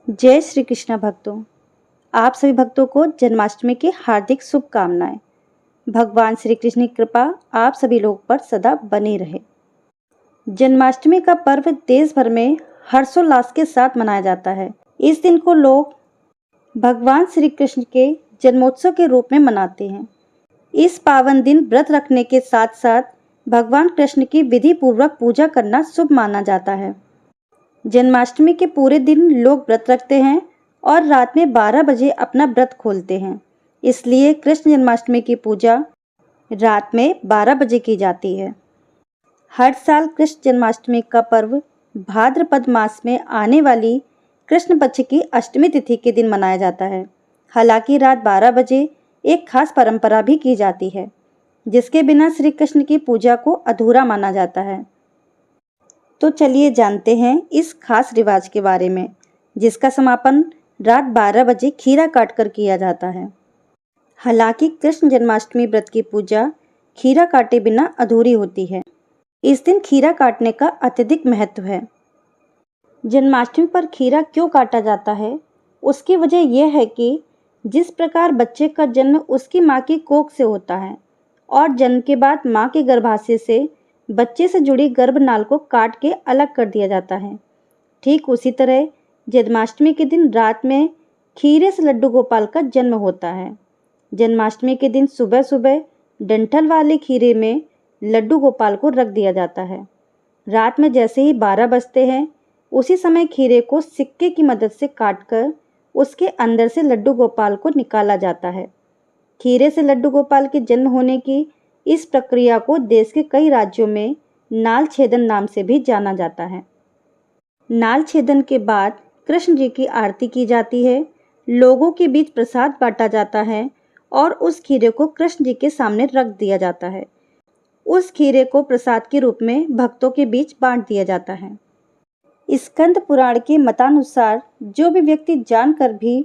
जय श्री कृष्ण भक्तों। आप सभी भक्तों को जन्माष्टमी की हार्दिक शुभकामनाएं। भगवान श्री कृष्ण की कृपा आप सभी लोगों पर सदा बनी रहे। जन्माष्टमी का पर्व देश भर में हर्षोल्लास के साथ मनाया जाता है। इस दिन को लोग भगवान श्री कृष्ण के जन्मोत्सव के रूप में मनाते हैं। इस पावन दिन व्रत रखने के साथ साथ भगवान कृष्ण की विधि पूर्वक पूजा करना शुभ माना जाता है। जन्माष्टमी के पूरे दिन लोग व्रत रखते हैं और रात में 12 बजे अपना व्रत खोलते हैं। इसलिए कृष्ण जन्माष्टमी की पूजा रात में 12 बजे की जाती है। हर साल कृष्ण जन्माष्टमी का पर्व भाद्रपद मास में आने वाली कृष्ण पक्ष की अष्टमी तिथि के दिन मनाया जाता है। हालांकि रात 12 बजे एक खास परंपरा भी की जाती है, जिसके बिना श्री कृष्ण की पूजा को अधूरा माना जाता है। तो चलिए जानते हैं इस खास रिवाज के बारे में, जिसका समापन रात 12 बजे खीरा काटकर किया जाता है। हालांकि कृष्ण जन्माष्टमी व्रत की पूजा खीरा काटे बिना अधूरी होती है। इस दिन खीरा काटने का अत्यधिक महत्व है। जन्माष्टमी पर खीरा क्यों काटा जाता है, उसकी वजह यह है कि जिस प्रकार बच्चे का जन्म उसकी माँ की कोख से होता है और जन्म के बाद माँ के गर्भाशय से बच्चे से जुड़ी गर्भनाल को काट के अलग कर दिया जाता है, ठीक उसी तरह जन्माष्टमी के दिन रात में खीरे से लड्डू गोपाल का जन्म होता है। जन्माष्टमी के दिन सुबह सुबह डंठल वाले खीरे में लड्डू गोपाल को रख दिया जाता है। रात में जैसे ही 12 बजते हैं, उसी समय खीरे को सिक्के की मदद से काटकर उसके अंदर से लड्डू गोपाल को निकाला जाता है। खीरे से लड्डू गोपाल के जन्म होने की इस प्रक्रिया को देश के कई राज्यों में नाल छेदन नाम से भी जाना जाता है। नाल छेदन के बाद कृष्ण जी की आरती की जाती है, लोगों के बीच प्रसाद बांटा जाता है और उस खीरे को कृष्ण जी के सामने रख दिया जाता है। उस खीरे को प्रसाद के रूप में भक्तों के बीच बांट दिया जाता है। स्कंद पुराण के मतानुसार जो भी व्यक्ति जानकर भी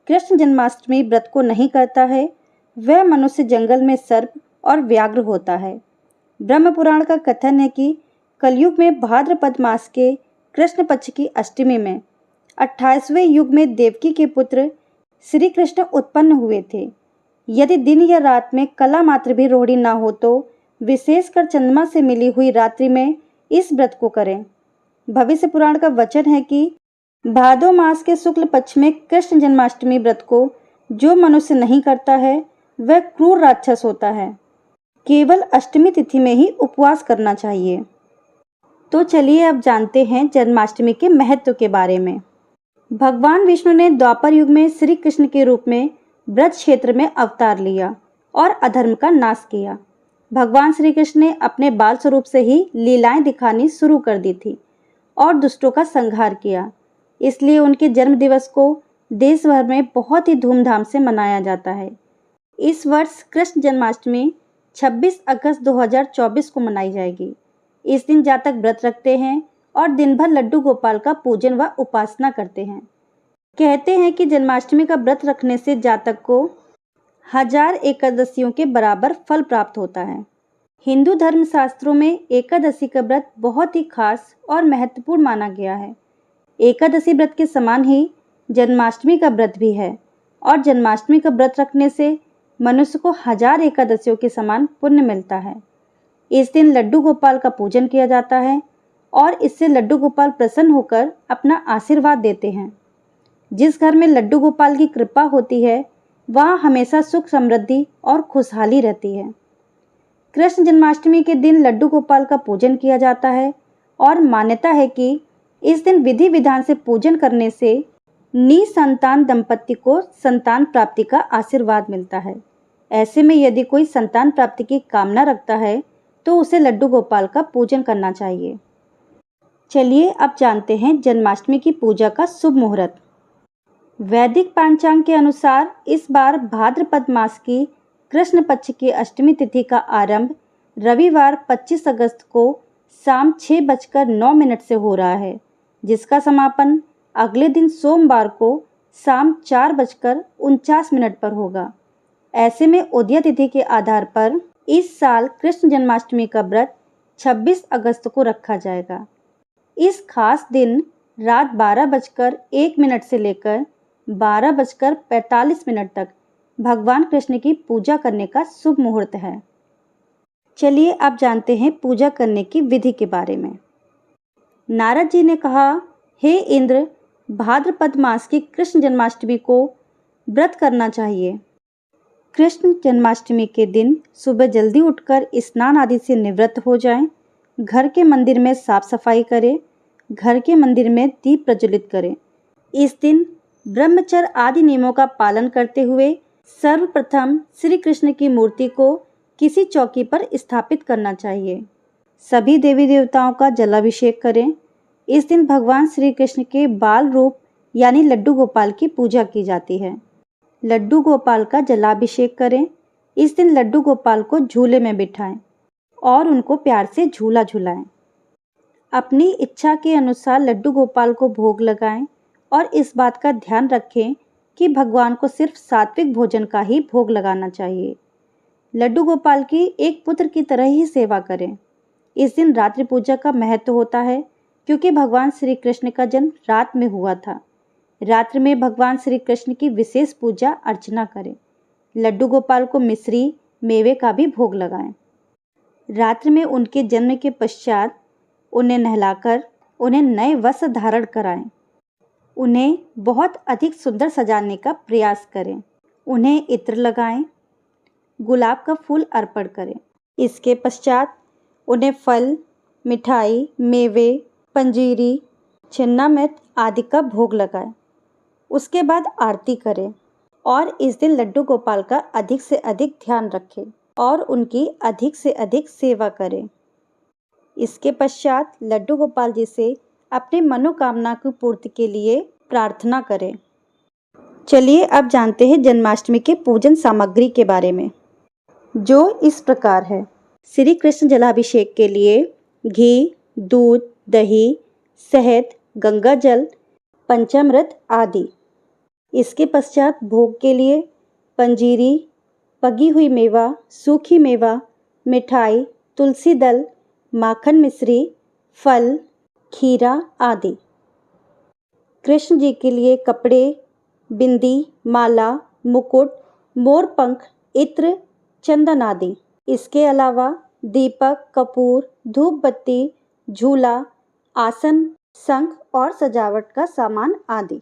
कृष्ण जन्माष्टमी व्रत को नहीं करता है, वह मनुष्य जंगल में सर्प और व्याघ्र होता है। ब्रह्म पुराण का कथन है कि कलयुग में भाद्रपद मास के कृष्ण पक्ष की अष्टमी में 28वें युग में देवकी के पुत्र श्री कृष्ण उत्पन्न हुए थे। यदि दिन या रात में कला मात्र भी रोड़ी ना हो तो विशेषकर चंद्रमा से मिली हुई रात्रि में इस व्रत को करें। भविष्य पुराण का वचन है कि भादो मास के शुक्ल पक्ष में कृष्ण जन्माष्टमी व्रत को जो मनुष्य नहीं करता है, वह क्रूर राक्षस होता है। केवल अष्टमी तिथि में ही उपवास करना चाहिए। तो चलिए अब जानते हैं जन्माष्टमी के महत्व के बारे में। भगवान विष्णु ने द्वापर युग में श्री कृष्ण के रूप में ब्रज क्षेत्र में अवतार लिया और अधर्म का नाश किया। भगवान श्री कृष्ण ने अपने बाल स्वरूप से ही लीलाएं दिखानी शुरू कर दी थी और दुष्टों का संहार किया। इसलिए उनके जन्म दिवस को देश भर में बहुत ही धूमधाम से मनाया जाता है। इस वर्ष कृष्ण जन्माष्टमी 26 अगस्त 2024 को मनाई जाएगी। इस दिन जातक व्रत रखते हैं और दिन भर लड्डू गोपाल का पूजन व उपासना करते हैं। कहते हैं कि जन्माष्टमी का व्रत रखने से जातक को 1000 एकादशियों के बराबर फल प्राप्त होता है। हिंदू धर्म शास्त्रों में एकादशी का व्रत बहुत ही खास और महत्वपूर्ण माना गया है। एकादशी व्रत के समान ही जन्माष्टमी का व्रत भी है और जन्माष्टमी का व्रत रखने से मनुष्य को 1000 एकादशियों के समान पुण्य मिलता है। इस दिन लड्डू गोपाल का पूजन किया जाता है और इससे लड्डू गोपाल प्रसन्न होकर अपना आशीर्वाद देते हैं। जिस घर में लड्डू गोपाल की कृपा होती है, वहाँ हमेशा सुख समृद्धि और खुशहाली रहती है। कृष्ण जन्माष्टमी के दिन लड्डू गोपाल का पूजन किया जाता है और मान्यता है कि इस दिन विधि विधान से पूजन करने से निसंतान दंपति को संतान प्राप्ति का आशीर्वाद मिलता है। ऐसे में यदि कोई संतान प्राप्ति की कामना रखता है तो उसे लड्डू गोपाल का पूजन करना चाहिए। चलिए अब जानते हैं जन्माष्टमी की पूजा का शुभ मुहूर्त। वैदिक पंचांग के अनुसार इस बार भाद्रपद मास की कृष्ण पक्ष की अष्टमी तिथि का आरंभ रविवार 25 अगस्त को शाम 6:09 से हो रहा है, जिसका समापन अगले दिन सोमवार को शाम 4:49 पर होगा। ऐसे में उदय तिथि के आधार पर इस साल कृष्ण जन्माष्टमी का व्रत 26 अगस्त को रखा जाएगा। इस खास दिन रात 12:01 से लेकर 12:45 तक भगवान कृष्ण की पूजा करने का शुभ मुहूर्त है। चलिए अब जानते हैं पूजा करने की विधि के बारे में। नारद जी ने कहा, हे इंद्र, भाद्रपद मास की कृष्ण जन्माष्टमी को व्रत करना चाहिए। कृष्ण जन्माष्टमी के दिन सुबह जल्दी उठकर स्नान आदि से निवृत्त हो जाएं, घर के मंदिर में साफ सफाई करें, घर के मंदिर में दीप प्रज्वलित करें। इस दिन ब्रह्मचर्य आदि नियमों का पालन करते हुए सर्वप्रथम श्री कृष्ण की मूर्ति को किसी चौकी पर स्थापित करना चाहिए। सभी देवी देवताओं का जलाभिषेक करें। इस दिन भगवान श्री कृष्ण के बाल रूप यानी लड्डू गोपाल की पूजा की जाती है। लड्डू गोपाल का जलाभिषेक करें। इस दिन लड्डू गोपाल को झूले में बिठाएं और उनको प्यार से झूला झुलाएं। अपनी इच्छा के अनुसार लड्डू गोपाल को भोग लगाएं और इस बात का ध्यान रखें कि भगवान को सिर्फ सात्विक भोजन का ही भोग लगाना चाहिए। लड्डू गोपाल की एक पुत्र की तरह ही सेवा करें। इस दिन रात्रि पूजा का महत्व होता है क्योंकि भगवान श्री कृष्ण का जन्म रात में हुआ था। रात्रि में भगवान श्री कृष्ण की विशेष पूजा अर्चना करें। लड्डू गोपाल को मिश्री मेवे का भी भोग लगाएं। रात्रि में उनके जन्म के पश्चात उन्हें नहलाकर उन्हें नए वस्त्र धारण कराएं। उन्हें बहुत अधिक सुंदर सजाने का प्रयास करें। उन्हें इत्र लगाएं, गुलाब का फूल अर्पण करें। इसके पश्चात उन्हें फल, मिठाई, मेवे, पंजीरी, छिन्नामृत आदि का भोग लगाएं। उसके बाद आरती करें और इस दिन लड्डू गोपाल का अधिक से अधिक ध्यान रखें और उनकी अधिक से अधिक सेवा करें। इसके पश्चात लड्डू गोपाल जी से अपनी मनोकामना की पूर्ति के लिए प्रार्थना करें। चलिए अब जानते हैं जन्माष्टमी के पूजन सामग्री के बारे में, जो इस प्रकार है। श्री कृष्ण जलाभिषेक के लिए घी, दूध, दही, शहद, गंगा जल, पंचामृत आदि। इसके पश्चात भोग के लिए पंजीरी, पकी हुई मेवा, सूखी मेवा, मिठाई, तुलसी दल, माखन मिश्री, फल, खीरा आदि। कृष्ण जी के लिए कपड़े, बिंदी, माला, मुकुट, मोरपंख, इत्र, चंदन आदि। इसके अलावा दीपक, कपूर, धूप बत्ती, झूला, आसन, शंख और सजावट का सामान आदि।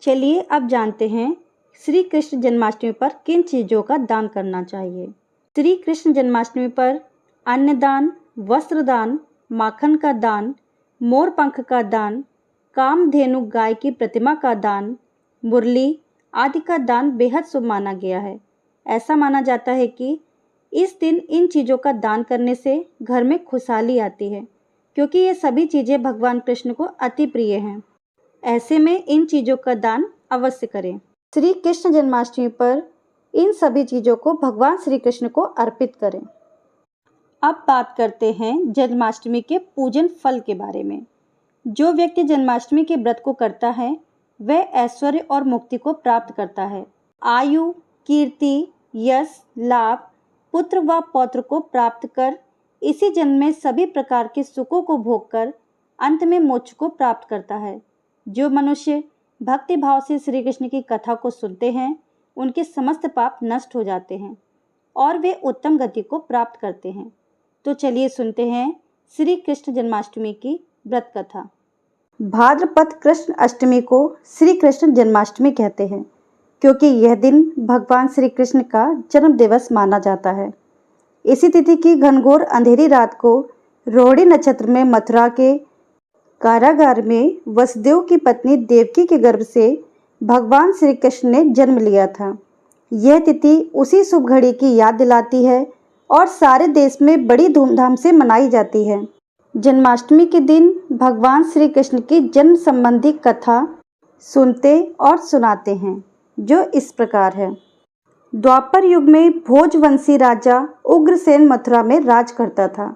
चलिए अब जानते हैं श्री कृष्ण जन्माष्टमी पर किन चीज़ों का दान करना चाहिए। श्री कृष्ण जन्माष्टमी पर अन्नदान, वस्त्रदान, माखन का दान, मोरपंख का दान, कामधेनु गाय की प्रतिमा का दान, मुरली आदि का दान बेहद शुभ माना गया है। ऐसा माना जाता है कि इस दिन इन चीज़ों का दान करने से घर में खुशहाली आती है, क्योंकि ये सभी चीज़ें भगवान कृष्ण को अति प्रिय हैं। ऐसे में इन चीज़ों का दान अवश्य करें। श्री कृष्ण जन्माष्टमी पर इन सभी चीज़ों को भगवान श्री कृष्ण को अर्पित करें। अब बात करते हैं जन्माष्टमी के पूजन फल के बारे में। जो व्यक्ति जन्माष्टमी के व्रत को करता है वह ऐश्वर्य और मुक्ति को प्राप्त करता है। आयु, कीर्ति, यश, लाभ, पुत्र व पौत्र को प्राप्त कर इसी जन्म में सभी प्रकार के सुखों को भोग कर अंत में मोक्ष को प्राप्त करता है। जो मनुष्य भक्ति भाव से श्री कृष्ण की कथा को सुनते हैं उनके समस्त पाप नष्ट हो जाते हैं और वे उत्तम गति को प्राप्त करते हैं। तो चलिए सुनते हैं श्री कृष्ण जन्माष्टमी की व्रत कथा। भाद्रपद कृष्ण अष्टमी को श्री कृष्ण जन्माष्टमी कहते हैं क्योंकि यह दिन भगवान श्री कृष्ण का जन्म दिवस माना जाता है। इसी तिथि की घनघोर अंधेरी रात को रोहिणी नक्षत्र में मथुरा के कारागार में वसुदेव की पत्नी देवकी के गर्भ से भगवान श्री कृष्ण ने जन्म लिया था। यह तिथि उसी शुभ घड़ी की याद दिलाती है और सारे देश में बड़ी धूमधाम से मनाई जाती है। जन्माष्टमी के दिन भगवान श्री कृष्ण की जन्म संबंधी कथा सुनते और सुनाते हैं, जो इस प्रकार है। द्वापर युग में भोजवंशी राजा उग्रसेन मथुरा में राज करता था।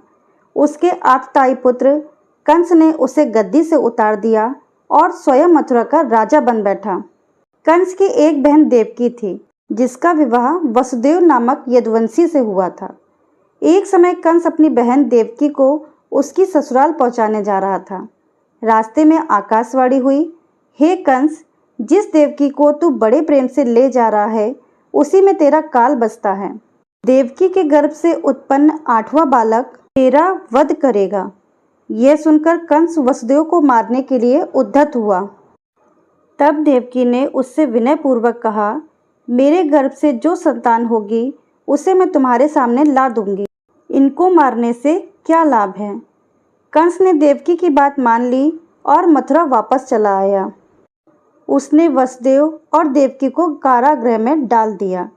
उसके आतताई पुत्र कंस ने उसे गद्दी से उतार दिया और स्वयं मथुरा का राजा बन बैठा। कंस की एक बहन देवकी थी, जिसका विवाह वसुदेव नामक यदुवंशी से हुआ था। एक समय कंस अपनी बहन देवकी को उसकी ससुराल पहुंचाने जा रहा था। रास्ते में आकाशवाणी हुई, हे कंस, जिस देवकी को तू बड़े प्रेम से ले जा रहा है उसी में तेरा काल बसता है। देवकी के गर्भ से उत्पन्न 8वां बालक तेरा वध करेगा। यह सुनकर कंस वसुदेव को मारने के लिए उद्यत हुआ। तब देवकी ने उससे विनय पूर्वक कहा, मेरे गर्भ से जो संतान होगी उसे मैं तुम्हारे सामने ला दूंगी। इनको मारने से क्या लाभ है। कंस ने देवकी की बात मान ली और मथुरा वापस चला आया। उसने वसुदेव और देवकी को कारागृह में डाल दिया।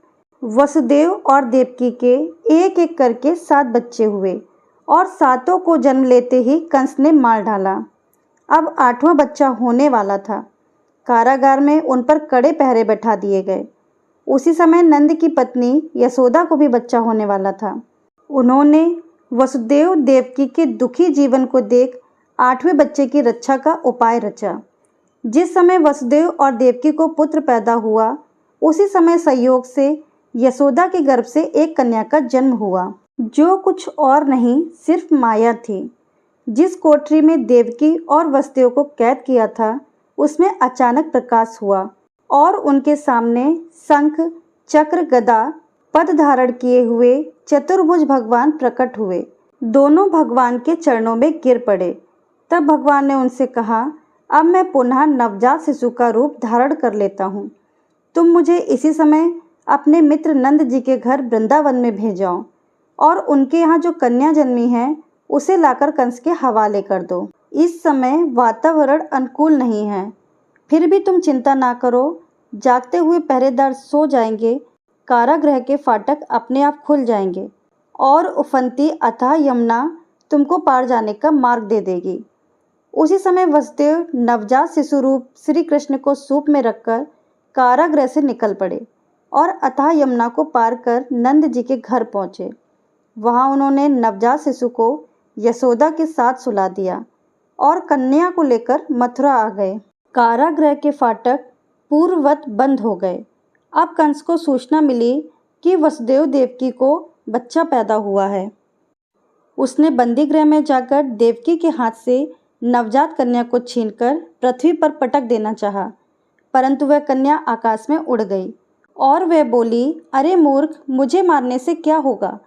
वसुदेव और देवकी के एक एक करके 7 बच्चे हुए और 7 को जन्म लेते ही कंस ने मार डाला। अब 8वां बच्चा होने वाला था। कारागार में उन पर कड़े पहरे बैठा दिए गए। उसी समय नंद की पत्नी यशोदा को भी बच्चा होने वाला था। उन्होंने वसुदेव देवकी के दुखी जीवन को देख 8वें बच्चे की रक्षा का उपाय रचा। जिस समय वसुदेव और देवकी को पुत्र पैदा हुआ उसी समय संयोग से यशोदा के गर्भ से एक कन्या का जन्म हुआ, जो कुछ और नहीं सिर्फ माया थी। जिस कोठरी में देवकी और वसुदेव को कैद किया था उसमें अचानक प्रकाश हुआ और उनके सामने शंख, चक्र, गदा, पद धारण किए हुए चतुर्भुज भगवान प्रकट हुए। दोनों भगवान के चरणों में गिर पड़े। तब भगवान ने उनसे कहा, अब मैं पुनः नवजात शिशु का रूप धारण कर लेता हूँ। तुम मुझे इसी समय अपने मित्र नंद जी के घर वृंदावन में भेजाओ और उनके यहाँ जो कन्या जन्मी है उसे लाकर कंस के हवाले कर दो। इस समय वातावरण अनुकूल नहीं है, फिर भी तुम चिंता ना करो। जागते हुए पहरेदार सो जाएंगे, कारागृह के फाटक अपने आप खुल जाएंगे और उफनती अथाह यमुना तुमको पार जाने का मार्ग दे देगी। उसी समय वसुदेव नवजात शिशु रूप श्री कृष्ण को सूप में रखकर कारागृह से निकल पड़े और अथाह यमुना को पार कर नंद जी के घर पहुँचे। वहाँ उन्होंने नवजात शिशु को यशोदा के साथ सुला दिया और कन्या को लेकर मथुरा आ गए। कारागृह के फाटक पूर्ववत बंद हो गए। अब कंस को सूचना मिली कि वसुदेव देवकी को बच्चा पैदा हुआ है। उसने बंदी गृह में जाकर देवकी के हाथ से नवजात कन्या को छीनकर पृथ्वी पर पटक देना चाहा, परंतु वह कन्या आकाश में उड़ गई और वह बोली, अरे मूर्ख, मुझे मारने से क्या होगा।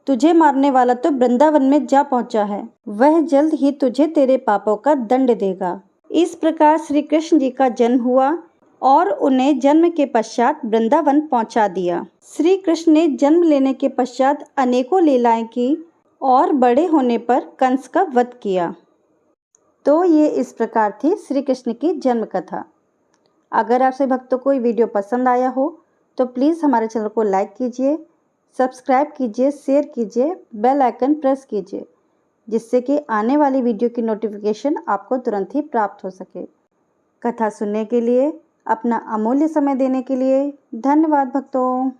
तुझे मारने वाला तो वृंदावन में जा पहुंचा है, वह जल्द ही तुझे तेरे पापों का दंड देगा। इस प्रकार श्री कृष्ण जी का जन्म हुआ और उन्हें जन्म के पश्चात वृंदावन पहुंचा दिया। श्री कृष्ण ने जन्म लेने के पश्चात अनेकों लीलाएं की और बड़े होने पर कंस का वध किया। तो ये इस प्रकार थी श्री कृष्ण की जन्म कथा। अगर आप सभी भक्तों को ये वीडियो पसंद आया हो तो प्लीज़ हमारे चैनल को लाइक कीजिए, सब्सक्राइब कीजिए, शेयर कीजिए, बेल आइकन प्रेस कीजिए, जिससे कि आने वाली वीडियो की नोटिफिकेशन आपको तुरंत ही प्राप्त हो सके। कथा सुनने के लिए, अपना अमूल्य समय देने के लिए धन्यवाद भक्तों।